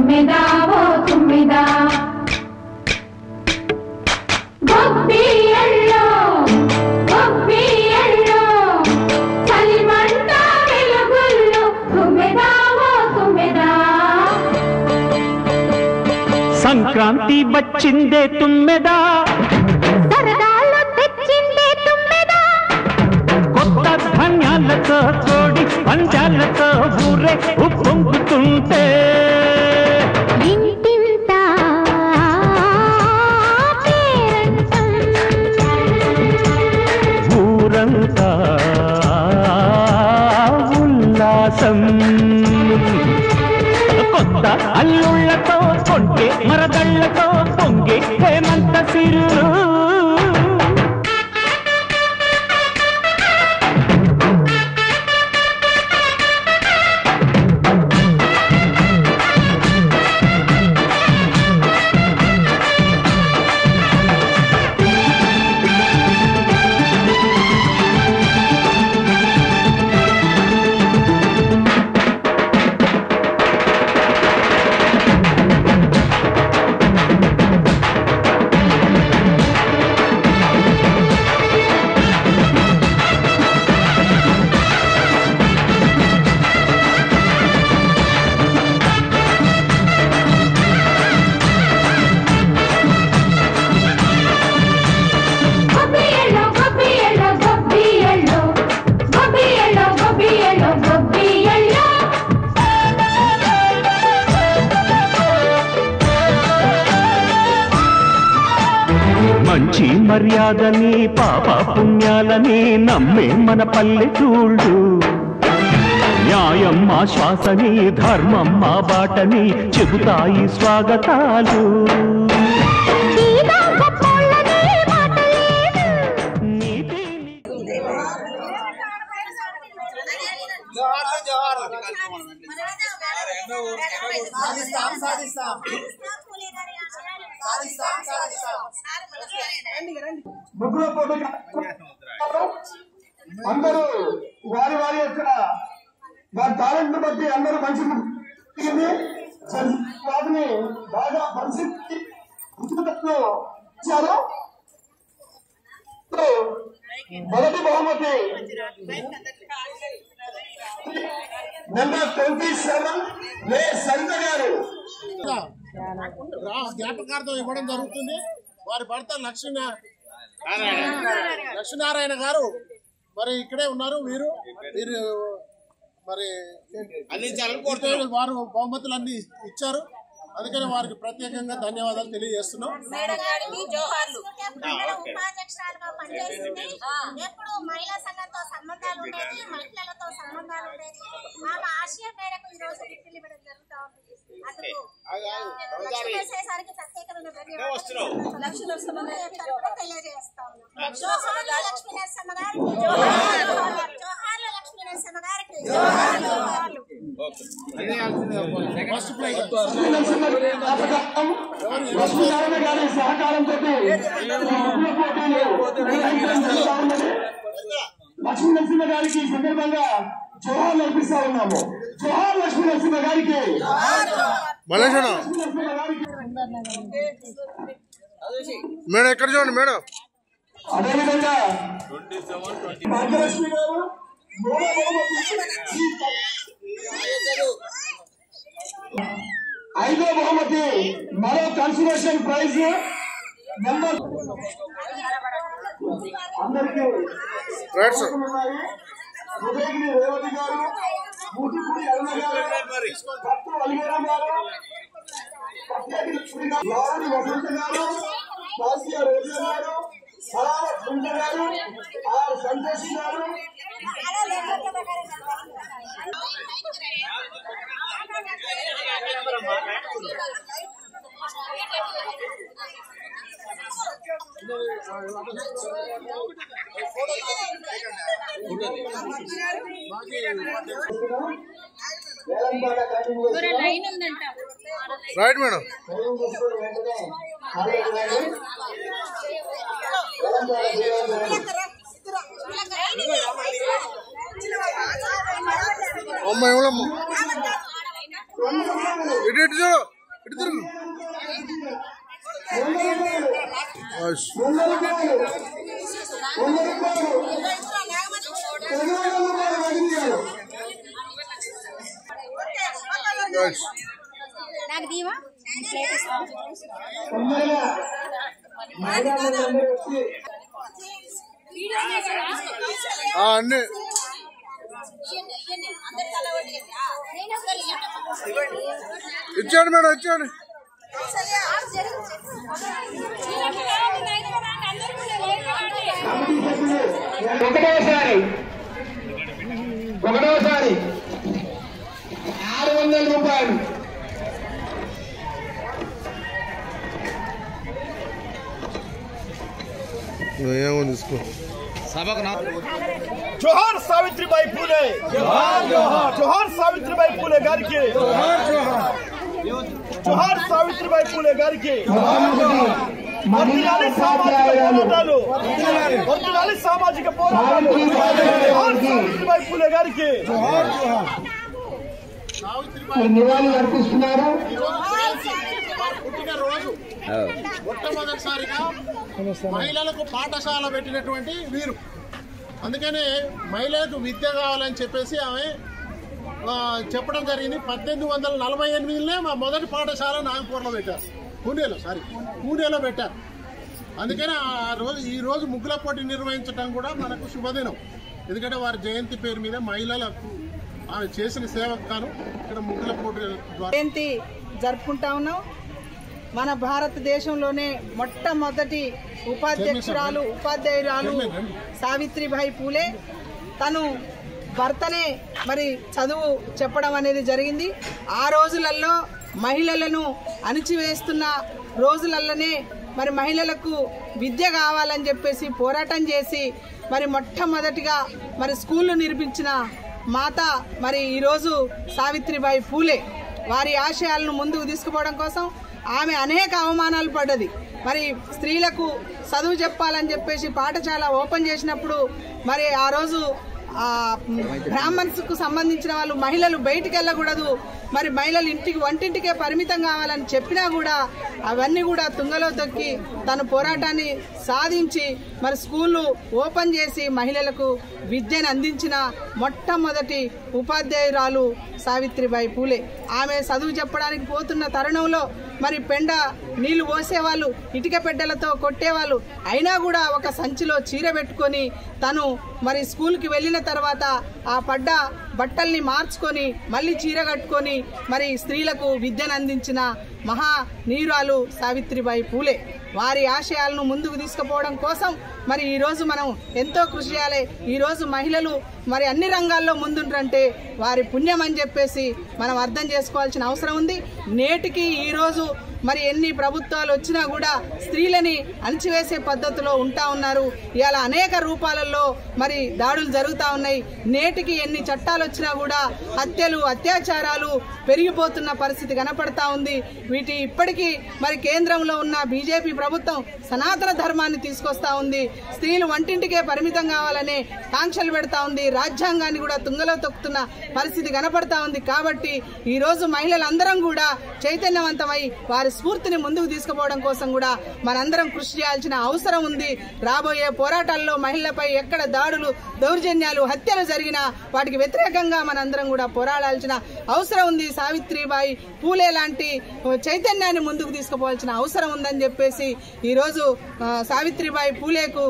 తుమ్మెదా ఓ తుమ్మెదా గొబ్బియల్లో గొబ్బియల్లో చలిమంట వెలుగుల్లో తుమ్మెదా ఓ తుమ్మెదా సంక్రాంతి వచ్చిందే తుమ్మెదా సరదాలు తెచ్చిందే తుమ్మెదా కొత్త ధాన్యాలతో కోడి పంచాలతో ఊరే ఉప్పొంగుతుంటే ఇంటింత పేరంటం ఊరంతా ఉల్లాసం కొత్త అల్లుళ్లతో కొంటే మరదళ్లతో పొంగే హేమంత సిరులు మంచి మర్యాదని పాప పుణ్యాలని నమ్మే మన పల్లెటూళ్ళు న్యాయం మా శ్వాసని ధర్మం మా బాటని చెబుతాయి స్వాగతాలు ముగ్గురు పోటీ అందరూ వారి వారి యొక్క వారి టాలెంట్ బట్టి అందరూ మంచి వాటిని బాగా పరిస్థితి ఇచ్చారు. మొదటి బహుమతి నెంబర్ 27 ఏ సరిత గారు జ్ఞాపకార్థం ఇవ్వడం జరుగుతుంది. వారి భర్త లక్ష్మీనారాయణ గారు మరి ఇక్కడే ఉన్నారు. వీరు మరి వారు బహుమతులన్నీ ఇచ్చారు. అందుకని వారికి ప్రత్యేకంగా ధన్యవాదాలు తెలియజేస్తున్నాం. ఉపాధ్యక్షురాలుగా పనిచేస్తుంది. ఎప్పుడు మహిళా సంఘంతో సంబంధాలు ఉండేది, మహిళలతో సంబంధాలు ఉండేది. ఆమె ఆశయం మేరకు ఈ రోజు గిఫ్ట్లు ఇవ్వడం జరుగుతూ ఉంది. అందుకు లక్ష్మీసేసరికి ప్రత్యేకమైన ధన్యవాదాలు లక్ష్మీ నరసింహ తెలియజేస్తా ఉన్నాం. జోహార్లు లక్ష్మీ నరసింహ గారికి, జోహార్లు లక్ష్మీ నరసింహ గారికి. లక్ష్మీనారాయణ గారి సహకారంతో లక్ష్మీ నరసింహ గారికి ఈ సందర్భంగా జోహార్లు అర్పిస్తా ఉన్నాము. జోహార్ లక్ష్మీ నరసింహ గారికి. మేడం ఎక్కడ చూడండి మేడం. అదేవిధంగా భాగ్యలక్ష్మి గారు ఐదో బహుమతి మరో కన్సర్వేషన్ ప్రైజ్ నెంబర్ అందరికీ ఉదయగిరి రేవతి గారు, మూటిపూడి అరుణ గారు, భక్తు అలిగేరా గారు, లావణి వసంత గారు, కాశియా రోజా గారు, సరావత్ గుంట గారు, ఆర్ సంతోషి గారు, రైట్ మేడం. అమ్మ ఎవరమ్మా ఇటు చూడు. నాకు దీవా అన్నీ ఇచ్చాడు మేడం ఇచ్చాడు. ఒకటోసారి 600 రూపాయలు. తీసుకో. జోహార్ సావిత్రిబాయి పూలే, జోహార్ సావిత్రిబాయి పూలే గారికి, జోహార్ సావిత్రిబాయి పూలే గారికి. వర్ధిల్లాలి సామాజిక పోరాటాలు, వర్ధిల్లాలి సామాజిక పోరాటాలు. జోహార్ సావిత్రిబాయి పూలే గారికి. నివాళులు అర్పిస్తున్నారు. పుట్టినరోజు మొట్టమొదటిసారిగా మహిళలకు పాఠశాల పెట్టినటువంటి వీరు. అందుకనే మహిళలకు విద్య కావాలని చెప్పేసి ఆమె చెప్పడం జరిగింది. 1848 మా మొదటి పాఠశాల నాగపూర్లో పెట్టారు, పూణేలో పెట్టారు. అందుకని ఈ రోజు ముగ్గుల పోటీ నిర్వహించడం కూడా మనకు శుభదినం. ఎందుకంటే వారి జయంతి పేరు మీద మహిళలకు ఆమె చేసిన సేవకు గాను ఇక్కడ ముగ్గుల పోటీ జయంతి జరుపుకుంటా ఉన్నాం. మన భారతదేశంలోనే మొట్టమొదటి ఉపాధ్యాయురాలు సావిత్రిబాయి పూలే. తను భర్తనే మరి చదువు చెప్పడం అనేది జరిగింది. ఆ రోజులలో మహిళలను అణిచివేస్తున్న రోజులలోనే మరి మహిళలకు విద్య కావాలని చెప్పేసి పోరాటం చేసి మరి మొట్టమొదటిగా మరి స్కూళ్ళు నిర్మించిన మాత మరి ఈరోజు సావిత్రిబాయి పూలే. వారి ఆశయాలను ముందుకు తీసుకుపోవడం కోసం ఆమె అనేక అవమానాలు పడ్డది. మరి స్త్రీలకు చదువు చెప్పాలని చెప్పేసి పాఠశాల ఓపెన్ చేసినప్పుడు మరి ఆ రోజు బ్రాహ్మణ్స్ కు సంబంధించిన వాళ్ళు మహిళలు బయటికి వెళ్ళకూడదు, మరి మహిళలు వంటింటికే పరిమితం కావాలని చెప్పినా కూడా అవన్నీ కూడా తుంగలో తొక్కి తన పోరాటాన్ని సాధించి మరి స్కూళ్ళు ఓపెన్ చేసి మహిళలకు విద్యను అందించిన మొట్టమొదటి ఉపాధ్యాయురాలు సావిత్రిబాయి పూలే. ఆమె చదువు చెప్పడానికి పోతున్న తరుణంలో మరి పెండ నీళ్లు పోసేవాళ్ళు, ఇటుక పెడ్డలతో కొట్టేవాళ్ళు. అయినా కూడా ఒక సంచిలో చీర పెట్టుకొని తను మరి స్కూల్కి వెళ్ళిన తర్వాత ఆ పడ్డ బట్టల్ని మార్చుకొని మళ్ళీ చీర కట్టుకొని మరి స్త్రీలకు విద్యను అందించిన మహా నీరాలు సావిత్రిబాయి పూలే. వారి ఆశయాలను ముందుకు తీసుకుపోవడం కోసం మరి ఈరోజు మనం ఎంతో కృషి చేయాలి. ఈరోజు మహిళలు మరి అన్ని రంగాల్లో ముందుంటే వారి పుణ్యం అని చెప్పేసి మనం అర్థం చేసుకోవాల్సిన అవసరం ఉంది. నేటికి ఈరోజు మరి ఎన్ని ప్రభుత్వాలు వచ్చినా కూడా స్త్రీలని అణిచివేసే పద్ధతిలో ఉంటా ఉన్నారు. ఇవాళ అనేక రూపాలలో మరి దాడులు జరుగుతూ ఉన్నాయి. నేటికి ఎన్ని చట్టాలు వచ్చినా కూడా హత్యలు అత్యాచారాలు పెరిగిపోతున్న పరిస్థితి కనపడతా ఉంది. వీటి ఇప్పటికీ మరి కేంద్రంలో ఉన్న బీజేపీ ప్రభుత్వం సనాతన ధర్మాన్ని తీసుకొస్తా ఉంది. స్త్రీలు వంటింటికే పరిమితం కావాలనే కాంక్షలు పెడతా ఉంది. రాజ్యాంగాన్ని కూడా తుంగలో తొక్కుతున్న పరిస్థితి కనపడతా ఉంది. కాబట్టి ఈ రోజు మహిళలందరం కూడా చైతన్యవంతమై వారి స్ఫూర్తిని ముందుకు తీసుకుపోవడం కోసం కూడా మనందరం కృషి చేయాల్సిన అవసరం ఉంది. రాబోయే పోరాటాల్లో మహిళలపై ఎక్కడ దాడులు దౌర్జన్యాలు హత్యలు జరిగినా వాటికి వ్యతిరేకంగా మనందరం కూడా పోరాడాల్సిన అవసరం ఉంది. సావిత్రిబాయి పూలే లాంటి చైతన్యాన్ని ముందుకు తీసుకుపోవాల్సిన అవసరం ఉందని చెప్పేసి ఈరోజు సావిత్రిబాయి పూలేకు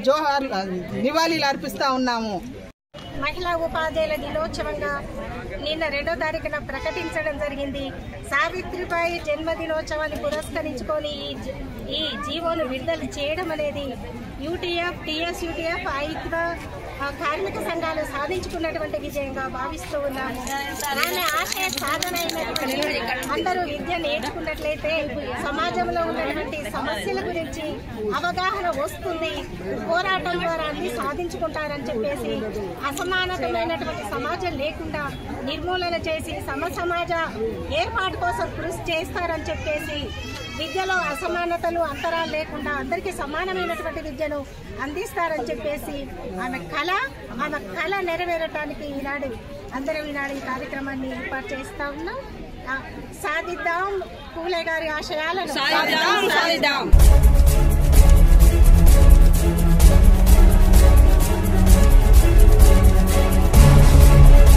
జోహార్ నివాళీలు అర్పిస్తా ఉన్నాము. మహిళా ఉపాధ్యాయుల దినోత్సవంగా నిన్న 2వ తారీఖున ప్రకటించడం జరిగింది. సావిత్రిబాయి జన్మదినోత్సవాన్ని పురస్కరించుకొని ఈ జీవోను విడుదల చేయడం అనేది యూటీఎఫ్, టీఎస్యూటీఎఫ్, ఐక్య కార్మిక సంఘాలు సాధించుకున్నటువంటి విజయంగా భావిస్తూ ఉన్నాము. ఆమె ఆశయ సాధన అయినటువంటి అందరూ విద్య నేర్చుకున్నట్లయితే సమాజంలో ఉన్నటువంటి సమస్యల గురించి అవగాహన వస్తుంది. పోరాటం ద్వారా అన్ని సాధించుకుంటారని చెప్పేసి అసమానతమైనటువంటి సమాజం లేకుండా నిర్మూలన చేసి సమాజ ఏర్పాటు కోసం కృషి చేస్తారని చెప్పేసి విద్యలో అసమానతలు అంతరాలు లేకుండా అందరికీ సమానమైనటువంటి విద్యను అందిస్తారని చెప్పేసి ఆమె కళ నెరవేరటానికి అందరం ఈనాడు ఈ కార్యక్రమాన్ని ఏర్పాటు చేస్తా ఉన్నాం. సాధిద్దాం పూలే గారి ఆశయాలను.